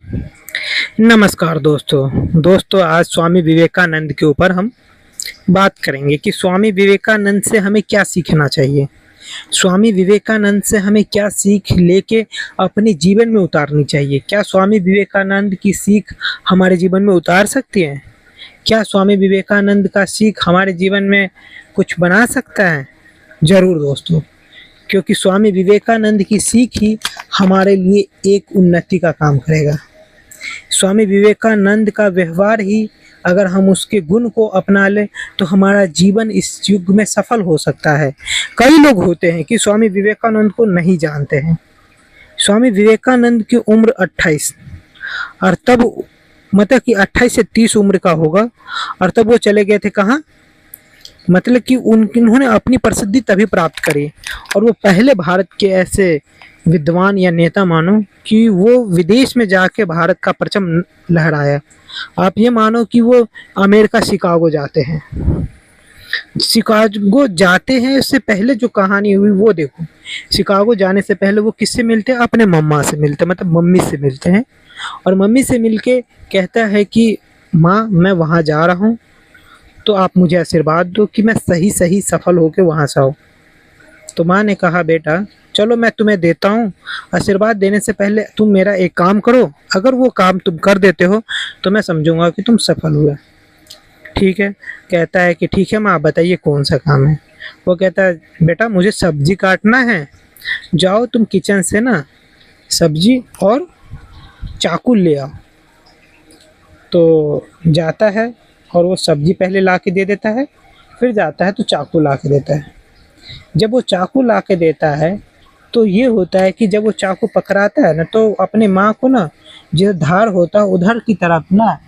नमस्कार दोस्तों, आज स्वामी विवेकानंद के ऊपर हम बात करेंगे कि स्वामी विवेकानंद से हमें क्या सीखना चाहिए। स्वामी विवेकानंद से हमें क्या सीख लेके अपने जीवन में उतारनी चाहिए। क्या स्वामी विवेकानंद की सीख हमारे जीवन में उतार सकती है? क्या स्वामी विवेकानंद का सीख हमारे जीवन में कुछ बना सकता है? ज़रूर दोस्तों, क्योंकि स्वामी विवेकानंद की सीख ही हमारे लिए एक उन्नति का काम करेगा। स्वामी विवेकानंद का व्यवहार ही अगर हम उसके गुण को अपना लें तो हमारा जीवन इस युग में सफल हो सकता है। कई लोग होते हैं कि स्वामी विवेकानंद को नहीं जानते हैं। स्वामी विवेकानंद की उम्र 28 और तब मतलब कि 28 से 30 उम्र का होगा, और तब वो चले गए थे कहाँ, मतलब कि उन्होंने अपनी प्रसिद्धि तभी प्राप्त करी और वो पहले भारत के ऐसे विद्वान या नेता मानो कि वो विदेश में जाके भारत का परचम लहराया। आप ये मानो कि वो अमेरिका शिकागो जाते हैं। शिकागो जाते हैं इससे पहले जो कहानी हुई वो देखो। शिकागो जाने से पहले वो किससे मिलते हैं? अपने मम्मा से मिलते हैं, मतलब मम्मी से मिलते हैं। और मम्मी से मिलके कहता है कि माँ, मैं वहाँ जा रहा हूँ, तो आप मुझे आशीर्वाद दो कि मैं सही सफल होकर वहाँ से आऊँ। तो माँ ने कहा, बेटा चलो मैं तुम्हें देता हूँ, आशीर्वाद देने से पहले तुम मेरा एक काम करो, अगर वो काम तुम कर देते हो तो मैं समझूंगा कि तुम सफल हुए। ठीक है, कहता है कि ठीक है माँ, बताइए कौन सा काम है। वो कहता है, बेटा मुझे सब्जी काटना है, जाओ तुम किचन से ना सब्जी और चाकू ले आओ। तो जाता है और वो सब्जी पहले ला के दे देता है, फिर जाता है तो चाकू ला के देता है। जब वो चाकू ला के देता है तो ये होता है कि जब वो चाकू पकड़ाता है ना, तो अपने माँ को ना जिधर धार होता है उधर की तरफ ना,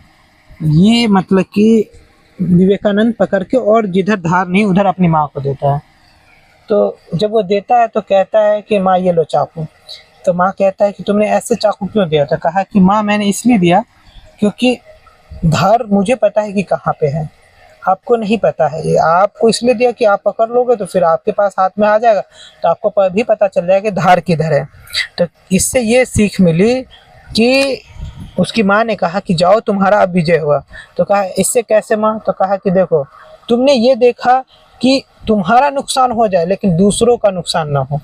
ये मतलब कि विवेकानंद पकड़ के, और जिधर धार नहीं उधर अपनी माँ को देता है। तो जब वो देता है तो कहता है कि माँ ये लो चाकू। तो माँ कहता है कि तुमने ऐसे चाकू क्यों दिया? तो कहा कि माँ मैंने इसलिए दिया क्योंकि धार मुझे पता है कि कहाँ पे है, आपको नहीं पता है। ये आपको इसलिए दिया कि आप पकड़ लोगे तो फिर आपके पास हाथ में आ जाएगा, तो आपको भी पता चल जाएगा कि धार किधर है। तो इससे ये सीख मिली कि उसकी माँ ने कहा कि जाओ तुम्हारा अब विजय हुआ। तो कहा इससे कैसे माँ? तो कहा कि देखो, तुमने ये देखा कि तुम्हारा नुकसान हो जाए लेकिन दूसरों का नुकसान ना हो,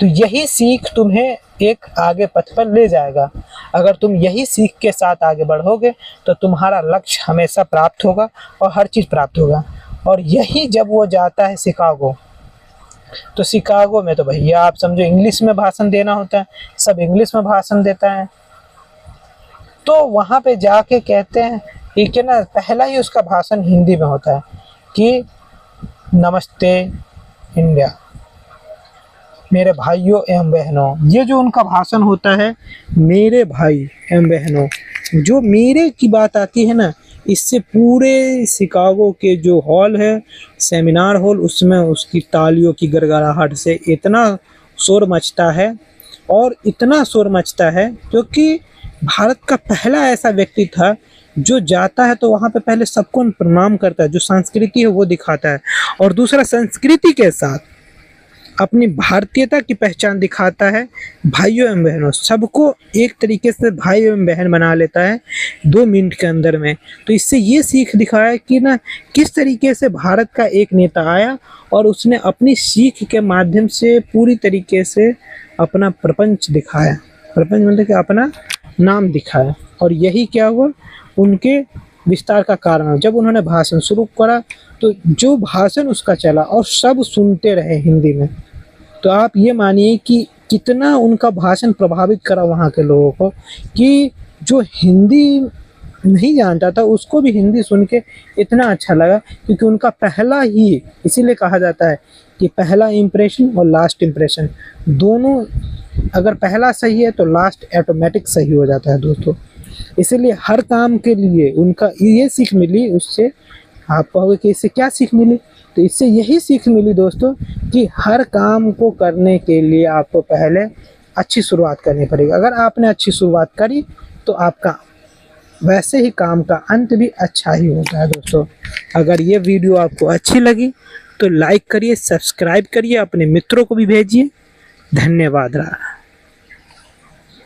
तो यही सीख तुम्हें एक आगे पथ पर ले जाएगा। अगर तुम यही सीख के साथ आगे बढ़ोगे तो तुम्हारा लक्ष्य हमेशा प्राप्त होगा और हर चीज़ प्राप्त होगा। और यही जब वो जाता है शिकागो, तो शिकागो में तो भैया आप समझो इंग्लिश में भाषण देना होता है, सब इंग्लिश में भाषण देता है। तो वहाँ पे जाके कहते हैं कि ना, पहला ही उसका भाषण हिंदी में होता है कि नमस्ते इंडिया, मेरे भाइयों एवं बहनों। ये जो उनका भाषण होता है, मेरे भाई एवं बहनों, जो मेरे की बात आती है ना, इससे पूरे शिकागो के जो हॉल है, सेमिनार हॉल, उसमें उसकी तालियों की गड़गड़ाहट से इतना शोर मचता है, और इतना शोर मचता है क्योंकि भारत का पहला ऐसा व्यक्ति था जो जाता है तो वहाँ पे पहले सबको प्रणाम करता है, जो संस्कृति है वो दिखाता है, और दूसरा संस्कृति के साथ अपनी भारतीयता की पहचान दिखाता है। भाइयों एवं बहनों, सबको एक तरीके से भाई एवं बहन बना लेता है 2 मिनट के अंदर में। तो इससे ये सीख दिखाया कि ना, किस तरीके से भारत का एक नेता आया और उसने अपनी सीख के माध्यम से पूरी तरीके से अपना प्रपंच दिखाया। प्रपंच मतलब कि अपना नाम दिखाया, और यही क्या हुआ, उनके विस्तार का कारण। जब उन्होंने भाषण शुरू करा तो जो भाषण उसका चला और सब सुनते रहे हिंदी में, तो आप ये मानिए कि कितना उनका भाषण प्रभावित करा वहाँ के लोगों को, कि जो हिंदी नहीं जानता था उसको भी हिंदी सुन के इतना अच्छा लगा, क्योंकि उनका पहला ही, इसीलिए कहा जाता है कि पहला इम्प्रेशन और लास्ट इम्प्रेशन दोनों, अगर पहला सही है तो लास्ट ऑटोमेटिक सही हो जाता है दोस्तों। इसीलिए हर काम के लिए उनका ये सीख मिली। उससे आप कहोगे कि इससे क्या सीख मिली? तो इससे यही सीख मिली दोस्तों कि हर काम को करने के लिए आपको पहले अच्छी शुरुआत करनी पड़ेगी। अगर आपने अच्छी शुरुआत करी तो आपका वैसे ही काम का अंत भी अच्छा ही होता है दोस्तों। अगर ये वीडियो आपको अच्छी लगी तो लाइक करिए, सब्सक्राइब करिए, अपने मित्रों को भी भेजिए। धन्यवाद रहा।